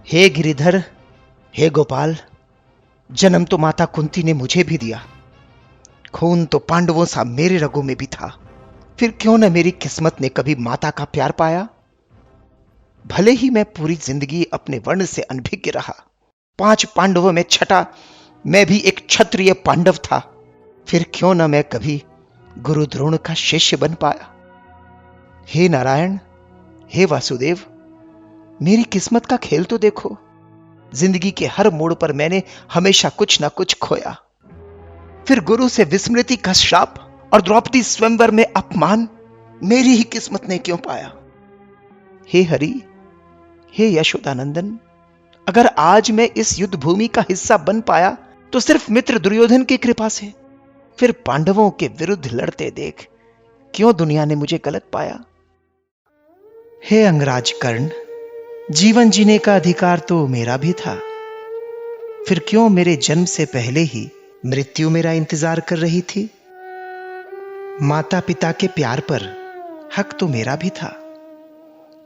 हे गिरिधर, हे गोपाल, जन्म तो माता कुंती ने मुझे भी दिया। खून तो पांडवों सा मेरे रगों में भी था। फिर क्यों न मेरी किस्मत ने कभी माता का प्यार पाया। भले ही मैं पूरी जिंदगी अपने वर्ण से अनभिज्ञ रहा, 5 पांडवों में छठा मैं भी एक क्षत्रिय पांडव था। फिर क्यों न मैं कभी गुरु द्रोण का शिष्य बन पाया। हे नारायण, हे वासुदेव, मेरी किस्मत का खेल तो देखो। जिंदगी के हर मोड़ पर मैंने हमेशा कुछ ना कुछ खोया। फिर गुरु से विस्मृति का श्राप और द्रौपदी स्वयंवर में अपमान मेरी ही किस्मत ने क्यों पाया। हे हरि, हे यशोदानंदन, अगर आज मैं इस युद्ध भूमि का हिस्सा बन पाया तो सिर्फ मित्र दुर्योधन की कृपा से। फिर पांडवों के विरुद्ध लड़ते देख क्यों दुनिया ने मुझे गलत पाया। हे अंगराज कर्ण, जीवन जीने का अधिकार तो मेरा भी था। फिर क्यों मेरे जन्म से पहले ही मृत्यु मेरा इंतजार कर रही थी। माता पिता के प्यार पर हक तो मेरा भी था।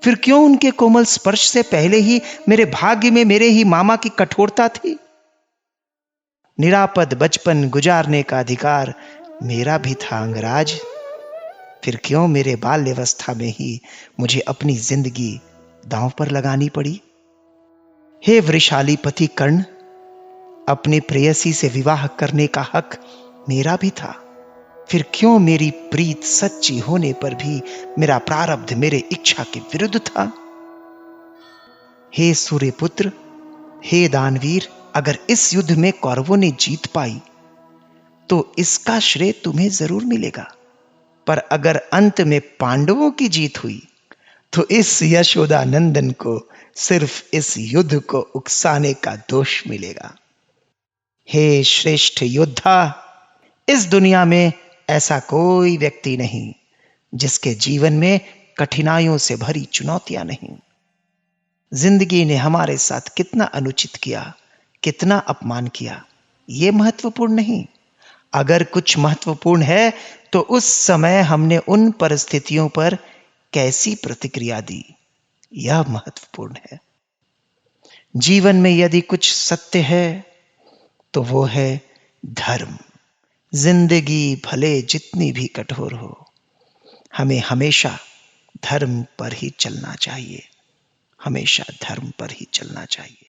फिर क्यों उनके कोमल स्पर्श से पहले ही मेरे भाग्य में मेरे ही मामा की कठोरता थी। निरापद बचपन गुजारने का अधिकार मेरा भी था अंगराज। फिर क्यों मेरे बाल्यावस्था में ही मुझे अपनी जिंदगी दांव पर लगानी पड़ी। हे वृषाली पति कर्ण, अपनी प्रेयसी से विवाह करने का हक मेरा भी था। फिर क्यों मेरी प्रीत सच्ची होने पर भी मेरा प्रारब्ध मेरे इच्छा के विरुद्ध था। हे सूर्यपुत्र, हे दानवीर, अगर इस युद्ध में कौरवों ने जीत पाई तो इसका श्रेय तुम्हें जरूर मिलेगा। पर अगर अंत में पांडवों की जीत हुई तो इस यशोदानंदन को सिर्फ इस युद्ध को उकसाने का दोष मिलेगा। हे श्रेष्ठ योद्धा, इस दुनिया में ऐसा कोई व्यक्ति नहीं जिसके जीवन में कठिनाइयों से भरी चुनौतियां नहीं। जिंदगी ने हमारे साथ कितना अनुचित किया, कितना अपमान किया, यह महत्वपूर्ण नहीं। अगर कुछ महत्वपूर्ण है तो उस समय हमने उन परिस्थितियों पर कैसी प्रतिक्रिया दी, यह महत्वपूर्ण है। जीवन में यदि कुछ सत्य है तो वो है धर्म। जिंदगी भले जितनी भी कठोर हो, हमें हमेशा धर्म पर ही चलना चाहिए, हमेशा धर्म पर ही चलना चाहिए।